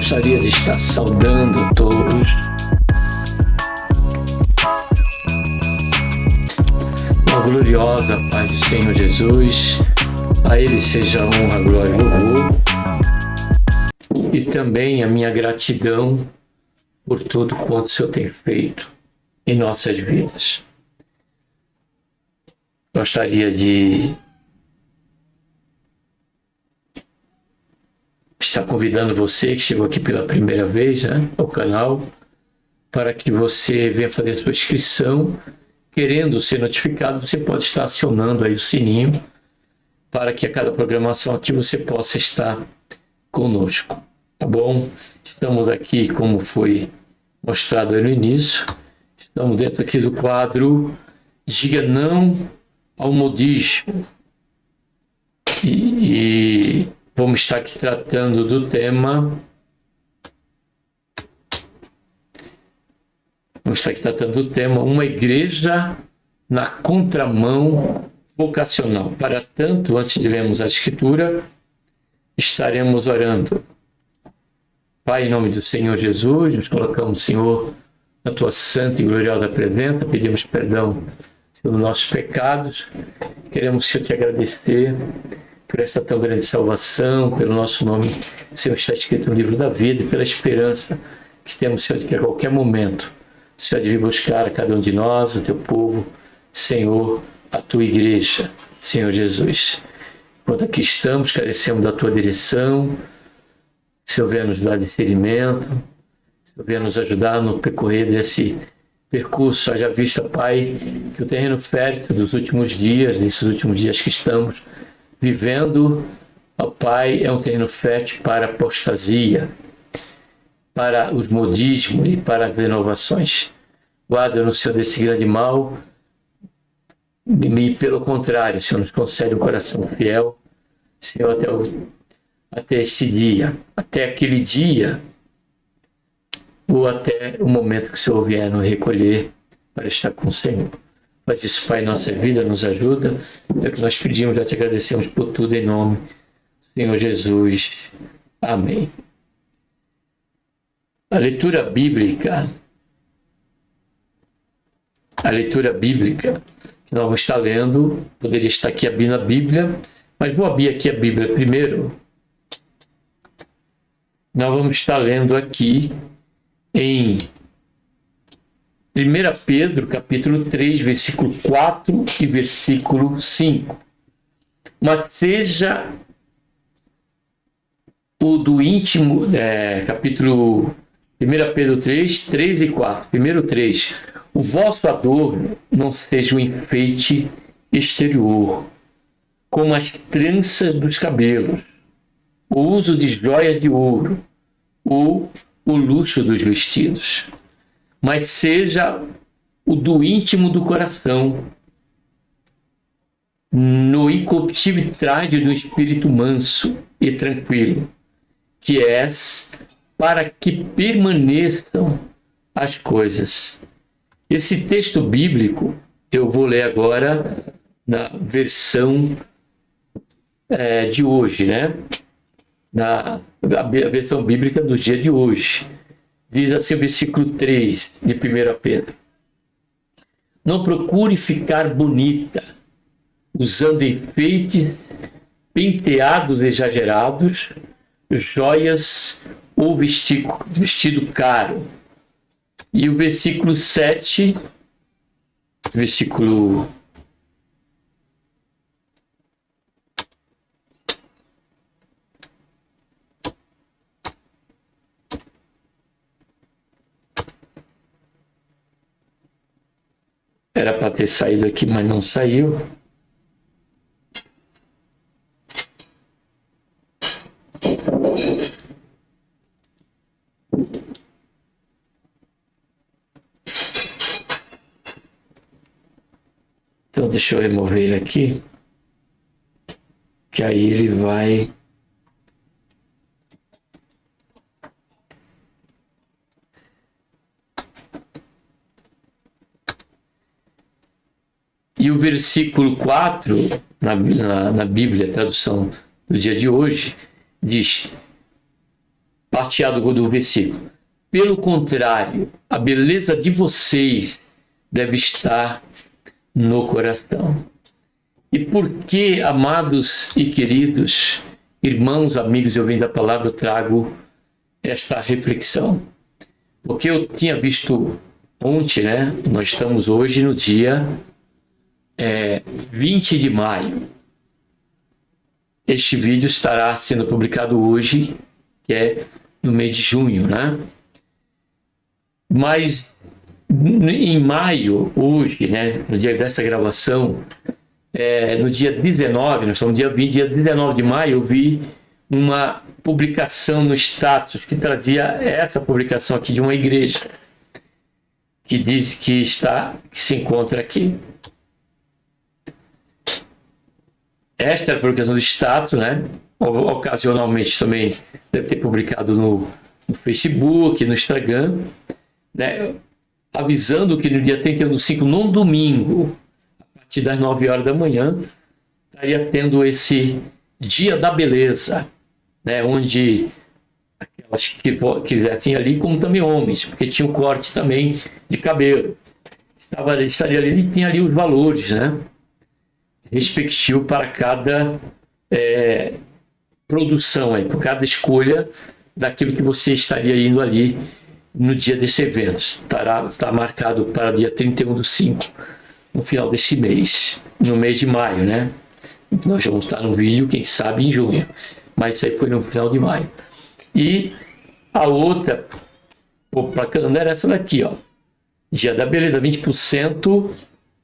Gostaria de estar saudando a todos. A gloriosa paz do Senhor Jesus. A Ele seja a honra, glória e louvor. E também a minha gratidão por tudo quanto o Senhor tem feito em nossas vidas. Gostaria de estar convidando você que chegou aqui pela primeira vez, ao canal, para que você venha fazer a sua inscrição. Querendo ser notificado, você pode estar acionando aí o sininho para que a cada programação aqui você possa estar conosco, tá bom? Estamos aqui, como foi mostrado aí no início, estamos dentro aqui do quadro Diga Não ao Modismo. E vamos estar aqui tratando do tema. Vamos estar aqui tratando do tema Uma Igreja na Contramão Vocacional. Para tanto, antes de lermos a Escritura, estaremos orando. Pai, em nome do Senhor Jesus, nos colocamos, Senhor, na Tua santa e gloriosa presença, pedimos perdão pelos nossos pecados. Queremos, Senhor, Te agradecer por esta tão grande salvação, pelo nosso nome, Senhor, está escrito no livro da vida, e pela esperança que temos, Senhor, de que a qualquer momento o Senhor deve buscar a cada um de nós, o Teu povo, Senhor, a Tua igreja, Senhor Jesus. Enquanto aqui estamos, carecemos da Tua direção. Senhor, venha nos dar discernimento. Senhor, venha nos ajudar no percorrer desse percurso. Haja vista, Pai, que o terreno fértil dos últimos dias, desses últimos dias que estamos vivendo, ó Pai, é um terreno fértil para a apostasia, para os modismos e para as renovações. Guarda-nos, Senhor, desse grande mal. E pelo contrário, Senhor, nos concede um coração fiel, Senhor, até este dia, até aquele dia, ou até o momento que o Senhor vier nos recolher para estar com o Senhor. Faz isso, Pai, em nossa vida, nos ajuda. É o que nós pedimos, já te agradecemos por tudo, em nome do Senhor Jesus. Amém. A leitura bíblica que nós vamos estar lendo, poderia estar aqui abrindo a Bíblia, mas vou abrir aqui a Bíblia primeiro. Nós vamos estar lendo aqui em 1 Pedro, capítulo 3, versículo 4 e versículo 5. Mas seja o do íntimo, capítulo 1 Pedro 3, 3 e 4. Primeiro 3. O vosso adorno não seja um enfeite exterior, como as tranças dos cabelos, o uso de joias de ouro, ou o luxo dos vestidos, mas seja o do íntimo do coração, no incorruptível traje do espírito manso e tranquilo, que és, para que permaneçam as coisas. Esse texto bíblico eu vou ler agora na versão de hoje, a versão bíblica do dia de hoje. Diz assim o versículo 3 de 1 Pedro. Não procure ficar bonita, usando enfeites, penteados exagerados, joias ou vestido caro. E o versículo 7, era para ter saído aqui, mas não saiu. Então deixa eu remover ele aqui, que aí ele vai... E o versículo 4, na Bíblia, a tradução do dia de hoje, diz: parte A do versículo. Pelo contrário, a beleza de vocês deve estar no coração. E por que, amados e queridos, irmãos, amigos, eu venho da palavra, eu trago esta reflexão? Porque eu tinha visto ontem, né? Nós estamos hoje no dia 20 de maio. Este vídeo estará sendo publicado hoje, que é no mês de junho, né? Mas em maio, hoje, né, no dia desta gravação, no dia 19, nós estamos no dia 20, dia 19 de maio, eu vi uma publicação no status que trazia essa publicação aqui de uma igreja que diz que se encontra aqui. Esta é a publicação do status, né? Ocasionalmente também deve ter publicado no Facebook, no Instagram, né? Avisando que no dia 31/5, num domingo, a partir das 9 horas da manhã, estaria tendo esse Dia da Beleza, né? Onde aquelas que quisessem ali, como também homens, porque tinha um corte também de cabelo. Estaria ali, e tinha ali os valores, né? Respectivo para cada produção, aí, por cada escolha daquilo que você estaria indo ali no dia desse evento. Está marcado para dia 31/5, no final deste mês, no mês de maio, né? Nós vamos estar no vídeo, quem sabe, em junho, mas isso aí foi no final de maio. E a outra propaganda era essa daqui, ó. Dia da Beleza, 20%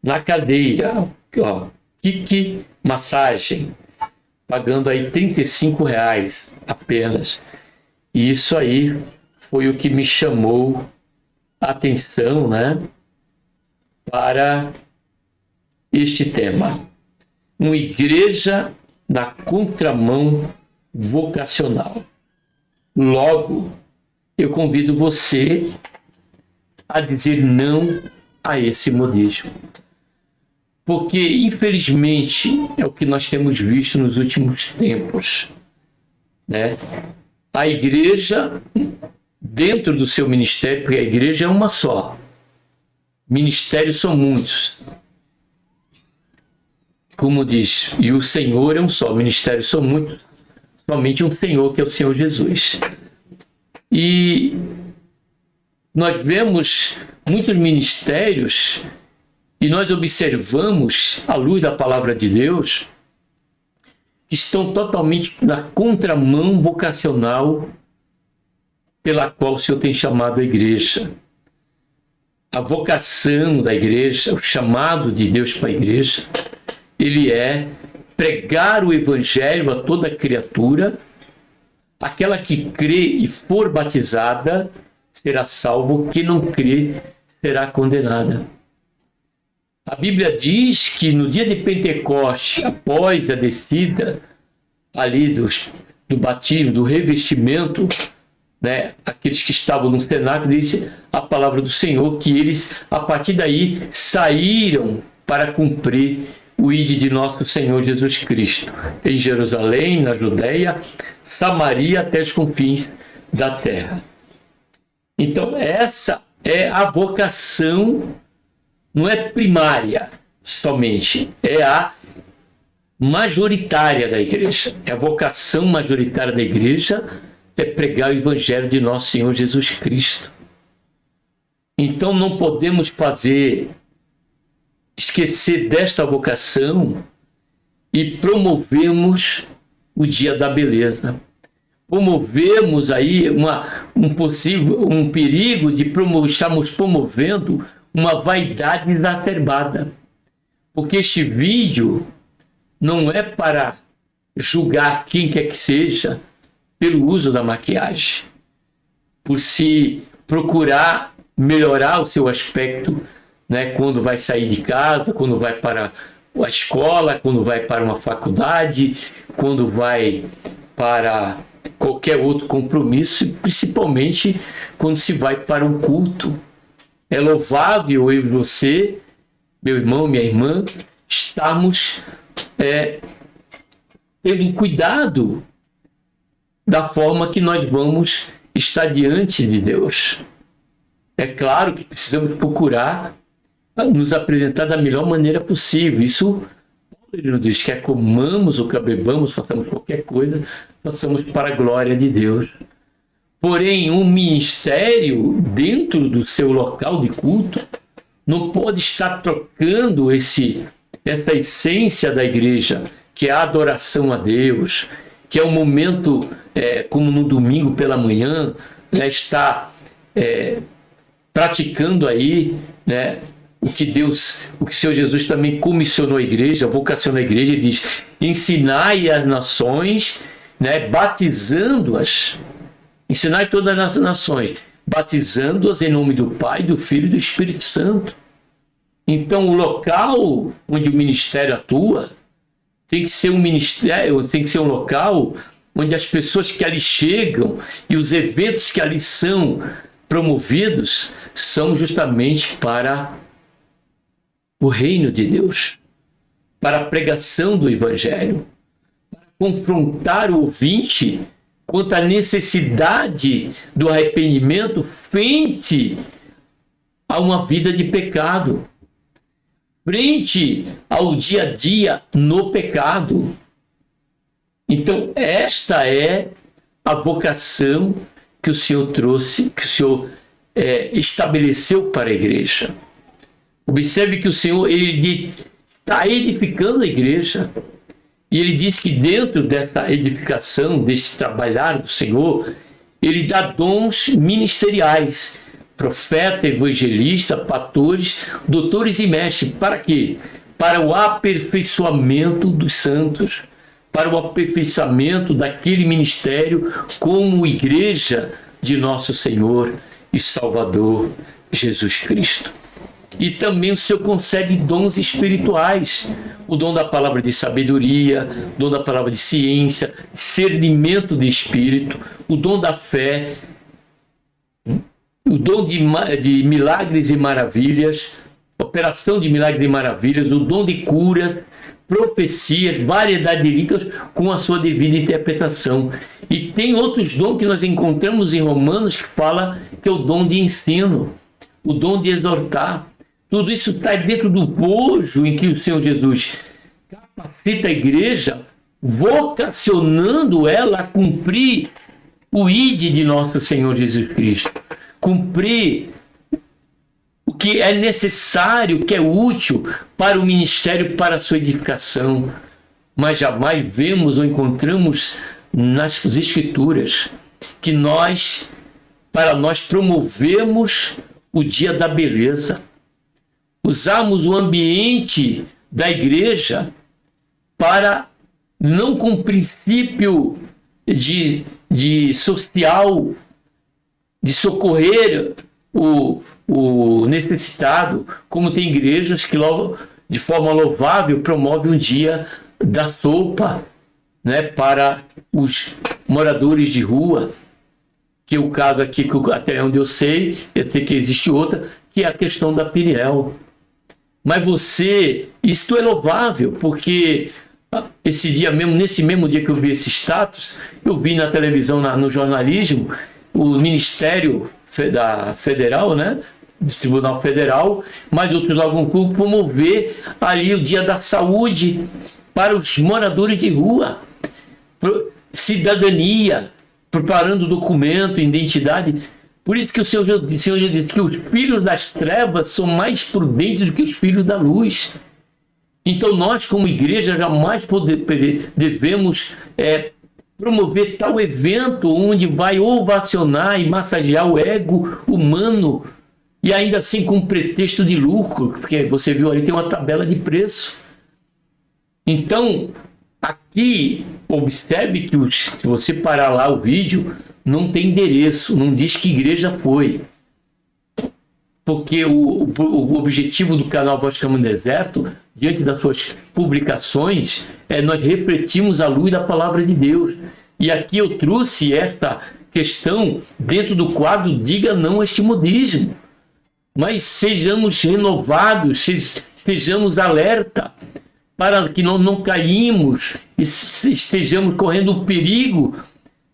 na cadeira, ó. Kiki Massagem, pagando aí R$35 apenas. E isso aí foi o que me chamou a atenção, né, para este tema. Uma igreja na contramão vocacional. Logo, eu convido você a dizer não a esse modismo. Porque, infelizmente, é o que nós temos visto nos últimos tempos, né? A igreja, dentro do seu ministério, porque a igreja é uma só, ministérios são muitos. Como diz, e o Senhor é um só, ministérios são muitos, somente um Senhor, que é o Senhor Jesus. E nós vemos muitos ministérios e nós observamos, à luz da palavra de Deus, que estão totalmente na contramão vocacional pela qual o Senhor tem chamado a igreja. A vocação da igreja, o chamado de Deus para a igreja, ele é pregar o evangelho a toda criatura. Aquela que crê e for batizada será salvo, quem não crê será condenada. A Bíblia diz que no dia de Pentecoste, após a descida ali do batismo, do revestimento, né, aqueles que estavam no cenáculo, disse a palavra do Senhor que eles, a partir daí, saíram para cumprir o ide de nosso Senhor Jesus Cristo, em Jerusalém, na Judéia, Samaria, até os confins da terra. Então, essa é a vocação. Não é primária somente, é a majoritária da igreja. É a vocação majoritária da igreja, é pregar o evangelho de nosso Senhor Jesus Cristo. Então não podemos esquecer desta vocação e promovermos o Dia da Beleza. Promovemos aí um perigo de estarmos promovendo uma vaidade exacerbada. Porque este vídeo não é para julgar quem quer que seja pelo uso da maquiagem, por se procurar melhorar o seu aspecto, né, quando vai sair de casa, quando vai para a escola, quando vai para uma faculdade, quando vai para qualquer outro compromisso, principalmente quando se vai para um culto. É louvável eu e você, meu irmão, minha irmã, estarmos tendo cuidado da forma que nós vamos está diante de Deus. É claro que precisamos procurar nos apresentar da melhor maneira possível. Isso, ele nos diz, quer comamos ou que bebamos, façamos qualquer coisa, façamos para a glória de Deus. Porém, um ministério dentro do seu local de culto não pode estar trocando essa essência da igreja, que é a adoração a Deus, que é um momento, como no domingo pela manhã, né, está praticando aí, né, o que o Senhor Jesus também comissionou a igreja, vocacionou a igreja, e diz: ensinai as nações, né, batizando-as, ensinai todas as nações, batizando-as em nome do Pai, do Filho e do Espírito Santo. Então, o local onde o ministério atua tem que ser um ministério, tem que ser um local onde as pessoas que ali chegam e os eventos que ali são promovidos são justamente para o reino de Deus, para a pregação do Evangelho, para confrontar o ouvinte quanto à necessidade do arrependimento frente a uma vida de pecado, frente ao dia a dia no pecado. Então, esta é a vocação que o Senhor trouxe, que o Senhor estabeleceu para a igreja. Observe que o Senhor, ele está edificando a igreja, e ele diz que dentro dessa edificação, deste trabalhar do Senhor, ele dá dons ministeriais: profeta, evangelista, pastores, doutores e mestres. Para quê? Para o aperfeiçoamento dos santos, para o aperfeiçoamento daquele ministério como igreja de nosso Senhor e Salvador Jesus Cristo. E também o Senhor concede dons espirituais: o dom da palavra de sabedoria, o dom da palavra de ciência, discernimento de espírito, o dom da fé, o dom de milagres e maravilhas, operação de milagres e maravilhas, o dom de curas, profecias, variedade de línguas com a sua devida interpretação. E tem outros dons que nós encontramos em Romanos, que fala que é o dom de ensino, o dom de exortar. Tudo isso está dentro do bojo em que o Senhor Jesus capacita a igreja, vocacionando ela a cumprir o ide de nosso Senhor Jesus Cristo, cumprir o que é necessário, o que é útil para o ministério, para a sua edificação. Mas jamais vemos ou encontramos nas Escrituras que para nós promovemos o dia da beleza, usamos o ambiente da igreja para, não com princípio de social, de socorrer o necessitado, como tem igrejas que de forma louvável promovem um dia da sopa, né, para os moradores de rua, que é o caso aqui, até onde eu sei que existe outra, que é a questão da Piriel. Mas isto é louvável, porque esse dia mesmo, nesse mesmo dia que eu vi esse status, eu vi na televisão, no jornalismo, o Ministério Federal, né, do Tribunal Federal, mais outros órgãos públicos, promover ali o Dia da Saúde para os moradores de rua, cidadania, preparando documento, identidade. Por isso que o Senhor disse que os filhos das trevas são mais prudentes do que os filhos da luz. Então nós, como igreja, jamais devemos promover tal evento onde vai ovacionar e massagear o ego humano, e ainda assim com pretexto de lucro, porque você viu ali, tem uma tabela de preço. Então, aqui, observe que se você parar lá o vídeo, não tem endereço, não diz que igreja foi. Porque o objetivo do canal Voz Clama no Deserto, diante das suas publicações, nós refletimos a luz da palavra de Deus. E aqui eu trouxe esta questão dentro do quadro Diga Não a este Modismo. Mas sejamos renovados, estejamos alerta, para que não caímos e estejamos correndo o perigo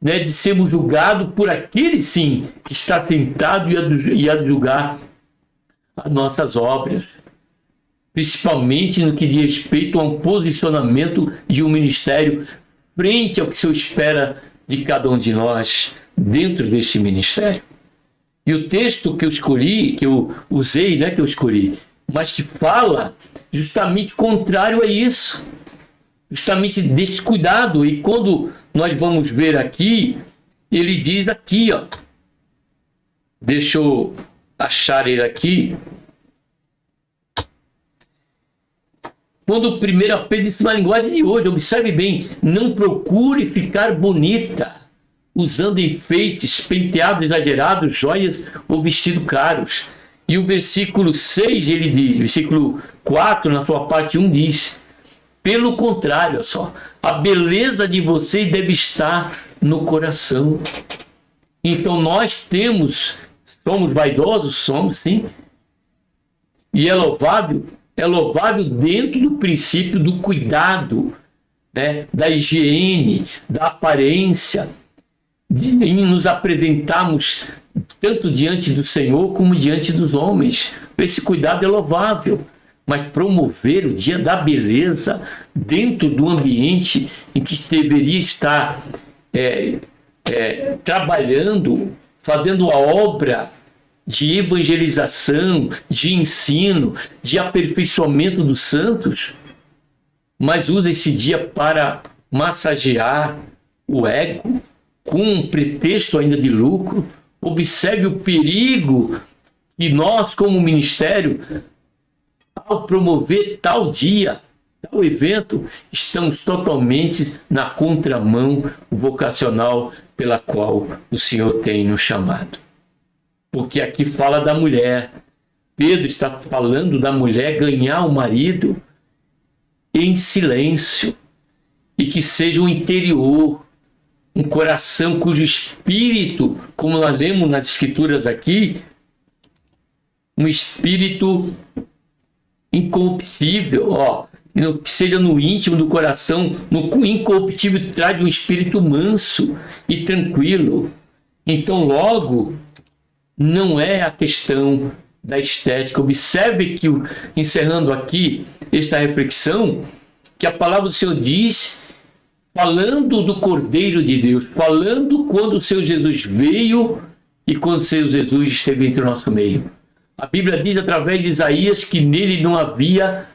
né, de sermos julgados por aquele sim que está sentado e a julgar as nossas obras, principalmente no que diz respeito a um posicionamento de um ministério frente ao que o Senhor espera de cada um de nós dentro deste ministério. E o texto que eu escolhi, que eu usei, né, que eu escolhi, mas que fala justamente contrário a isso, justamente desse cuidado. E quando nós vamos ver aqui, ele diz aqui, ó, deixa eu achar ele aqui. Quando o 1 Pedro diz na linguagem de hoje, observe bem, não procure ficar bonita, usando enfeites, penteados exagerados, joias ou vestidos caros. E o versículo 6, ele diz, versículo 4, na sua parte 1, diz, pelo contrário, olha só, a beleza de vocês deve estar no coração. Então nós somos vaidosos, somos sim, e é louvável dentro do princípio do cuidado, né, da higiene, da aparência, em nos apresentarmos tanto diante do Senhor como diante dos homens. Esse cuidado é louvável, mas promover o dia da beleza dentro do ambiente em que deveria estar trabalhando, fazendo a obra de evangelização, de ensino, de aperfeiçoamento dos santos, mas usa esse dia para massagear o ego com um pretexto ainda de lucro. Observe o perigo que nós, como ministério, ao promover tal dia, tal evento, estamos totalmente na contramão vocacional pela qual o Senhor tem nos chamado. Porque aqui fala da mulher. Pedro está falando da mulher ganhar o marido em silêncio, e que seja um interior, um coração cujo espírito, como nós lemos nas escrituras aqui, um espírito incorruptível, que seja no íntimo do coração, no incorruptível, traz um espírito manso e tranquilo. Então, logo, não é a questão da estética. Observe que, encerrando aqui esta reflexão, que a palavra do Senhor diz, falando do Cordeiro de Deus, falando quando o Senhor Jesus veio e quando o Senhor Jesus esteve entre o nosso meio. A Bíblia diz através de Isaías que nele não havia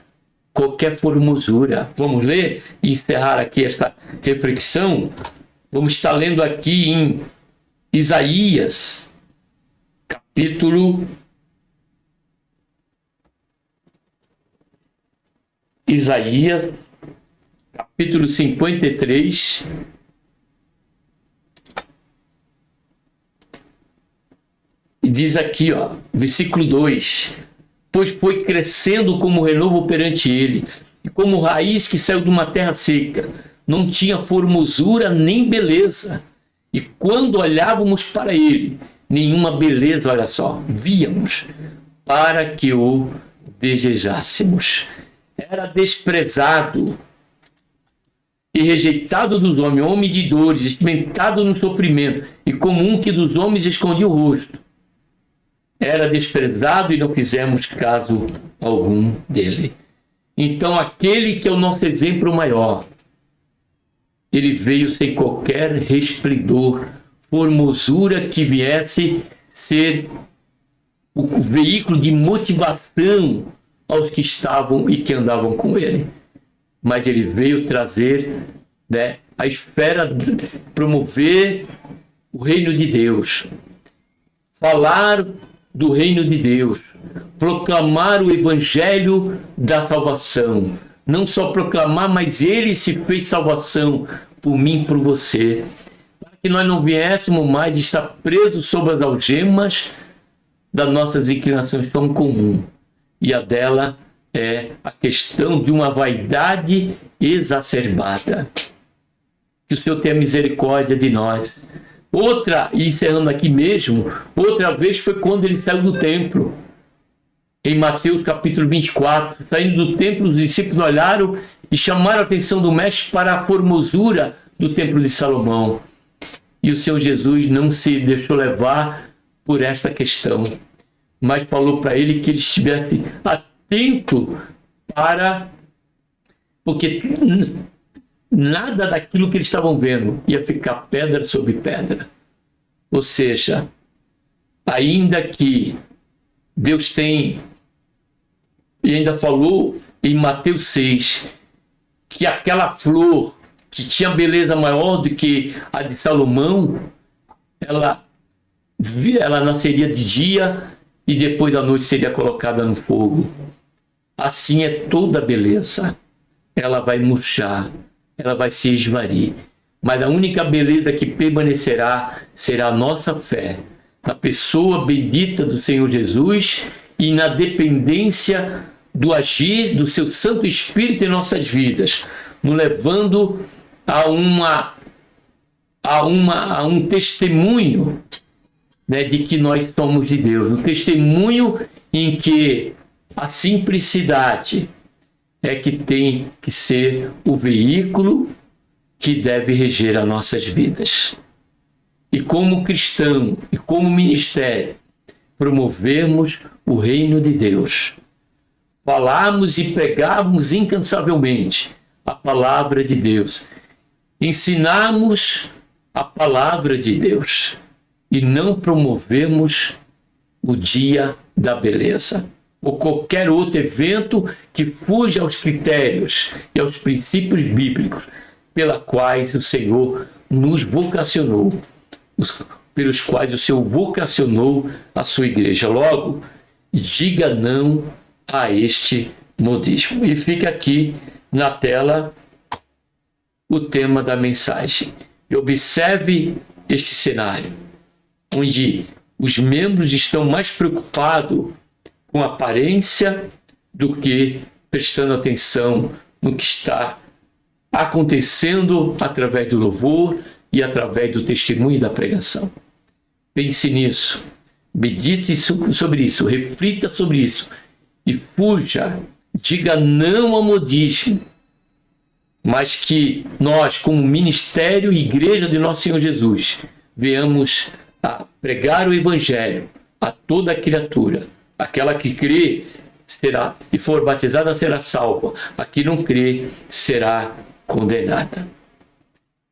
qualquer formosura. Vamos ler e encerrar aqui esta reflexão. Vamos estar lendo aqui em Isaías, capítulo 53. E diz aqui, versículo 2: pois foi crescendo como renovo perante ele, e como raiz que saiu de uma terra seca, não tinha formosura nem beleza. E quando olhávamos para ele, nenhuma beleza, olha só, víamos, para que o desejássemos. Era desprezado e rejeitado dos homens, homem de dores, experimentado no sofrimento, e como um que dos homens escondia o rosto. Era desprezado e não fizemos caso algum dele. Então, aquele que é o nosso exemplo maior, ele veio sem qualquer resplendor, formosura que viesse ser o veículo de motivação aos que estavam e que andavam com ele. Mas ele veio trazer, a esfera, promover o reino de Deus, falar do reino de Deus, proclamar o evangelho da salvação. Não só proclamar, mas ele se fez salvação por mim e por você, para que nós não viéssemos mais estar presos sob as algemas das nossas inclinações tão comuns. E a dela é a questão de uma vaidade exacerbada. Que o Senhor tenha misericórdia de nós. Outra, e encerrando aqui mesmo, outra vez foi quando ele saiu do templo. Em Mateus capítulo 24, saindo do templo, os discípulos olharam e chamaram a atenção do mestre para a formosura do templo de Salomão. E o Senhor Jesus não se deixou levar por esta questão, mas falou para ele que ele estivesse atento porque nada daquilo que eles estavam vendo ia ficar pedra sobre pedra. Ou seja, ainda que Deus tem, e ainda falou em Mateus 6, que aquela flor que tinha beleza maior do que a de Salomão, ela nasceria de dia e depois da noite seria colocada no fogo. Assim é toda beleza. Ela vai murchar, ela vai se esvair. Mas a única beleza que permanecerá será a nossa fé na pessoa bendita do Senhor Jesus e na dependência do agir do seu Santo Espírito em nossas vidas, nos levando a um testemunho, né, de que nós somos de Deus, um testemunho em que a simplicidade é que tem que ser o veículo que deve reger as nossas vidas. E como cristão e como ministério, promovermos o reino de Deus. Falarmos e pregarmos incansavelmente a palavra de Deus. Ensinarmos a palavra de Deus. E não promovermos o dia da beleza ou qualquer outro evento que fuja aos critérios e aos princípios bíblicos pelos quais o Senhor nos vocacionou, pelos quais o Senhor vocacionou a sua igreja. Logo, diga não a este modismo. E fica aqui na tela o tema da mensagem. E observe este cenário, onde os membros estão mais preocupados com a aparência do que prestando atenção no que está acontecendo através do louvor e através do testemunho e da pregação. Pense nisso, medite sobre isso, reflita sobre isso e fuja, diga não ao modismo, mas que nós, como ministério e igreja de nosso Senhor Jesus, venhamos a pregar o Evangelho a toda criatura. Aquela que crê será e for batizada será salva. A que não crê será condenada.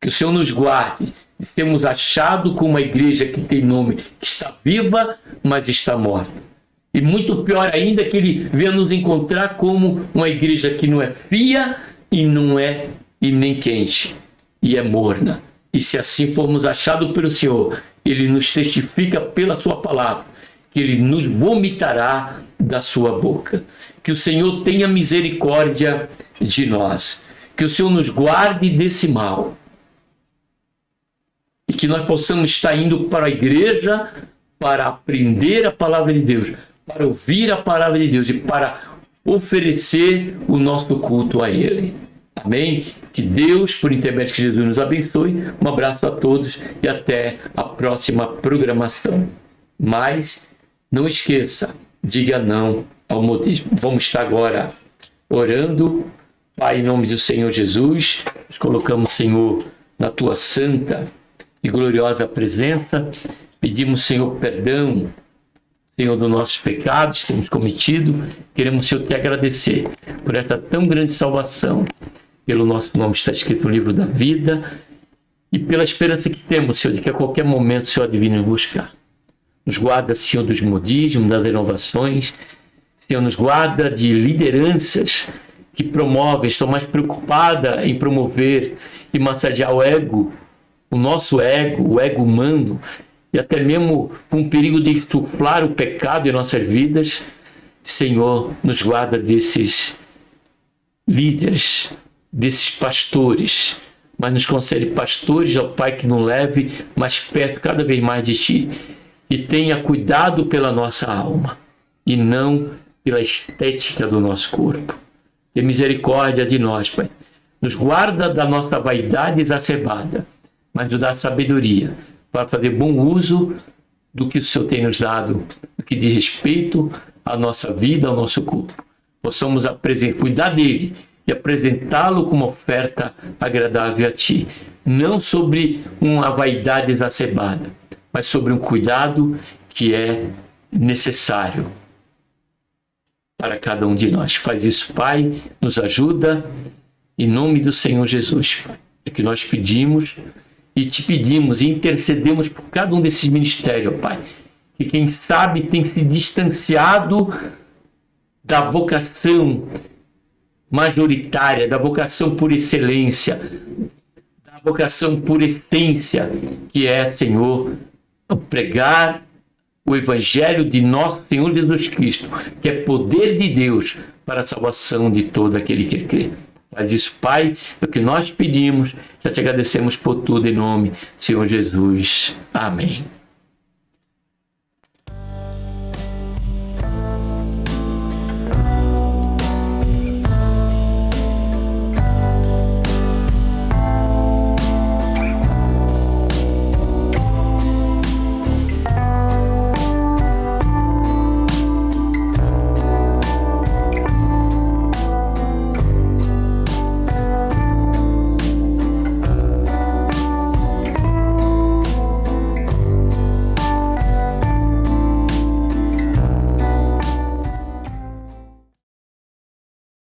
Que o Senhor nos guarde de sermos achados como uma igreja que tem nome, que está viva, mas está morta. E muito pior ainda, que Ele venha nos encontrar como uma igreja que não é fria e não é e nem quente, e é morna. E se assim formos achados pelo Senhor, Ele nos testifica pela sua palavra, que Ele nos vomitará da sua boca. Que o Senhor tenha misericórdia de nós. Que o Senhor nos guarde desse mal. E que nós possamos estar indo para a igreja para aprender a palavra de Deus, para ouvir a palavra de Deus e para oferecer o nosso culto a Ele. Amém? Que Deus, por intermédio de Jesus, nos abençoe. Um abraço a todos e até a próxima programação. Mas não esqueça, diga não ao modismo. Vamos estar agora orando. Pai, em nome do Senhor Jesus, nos colocamos, Senhor, na Tua santa e gloriosa presença. Pedimos, Senhor, perdão, Senhor, dos nossos pecados que temos cometido. Queremos, Senhor, te agradecer por esta tão grande salvação. Pelo nosso nome está escrito no livro da vida e pela esperança que temos, Senhor, de que a qualquer momento o Senhor adivinha nos buscar. Nos guarda, Senhor, dos modismos, das inovações. Senhor, nos guarda de lideranças que promovem, estão mais preocupadas em promover e massagear o ego, o nosso ego, o ego humano, e até mesmo com o perigo de insuflar o pecado em nossas vidas. Senhor, nos guarda desses líderes, desses pastores, mas nos concede pastores, ó Pai, que nos leve mais perto cada vez mais de Ti. E tenha cuidado pela nossa alma e não pela estética do nosso corpo. Tenha misericórdia de nós, Pai. Nos guarda da nossa vaidade exacerbada, mas nos dá sabedoria para fazer bom uso do que o Senhor tem nos dado, do que diz respeito à nossa vida, ao nosso corpo. Possamos cuidar dele e apresentá-lo como oferta agradável a Ti. não sobre uma vaidade exacerbada, mas sobre um cuidado que é necessário para cada um de nós. Faz isso, Pai, nos ajuda, em nome do Senhor Jesus, Pai. É que nós pedimos e te pedimos e intercedemos por cada um desses ministérios, Pai, que quem sabe tem se distanciado da vocação majoritária, da vocação por excelência, da vocação por essência, que é, Senhor, pregar o Evangelho de nosso Senhor Jesus Cristo, que é poder de Deus para a salvação de todo aquele que crê. Faz isso, Pai, é o que nós pedimos, já te agradecemos por tudo em nome do Senhor Jesus. Amém.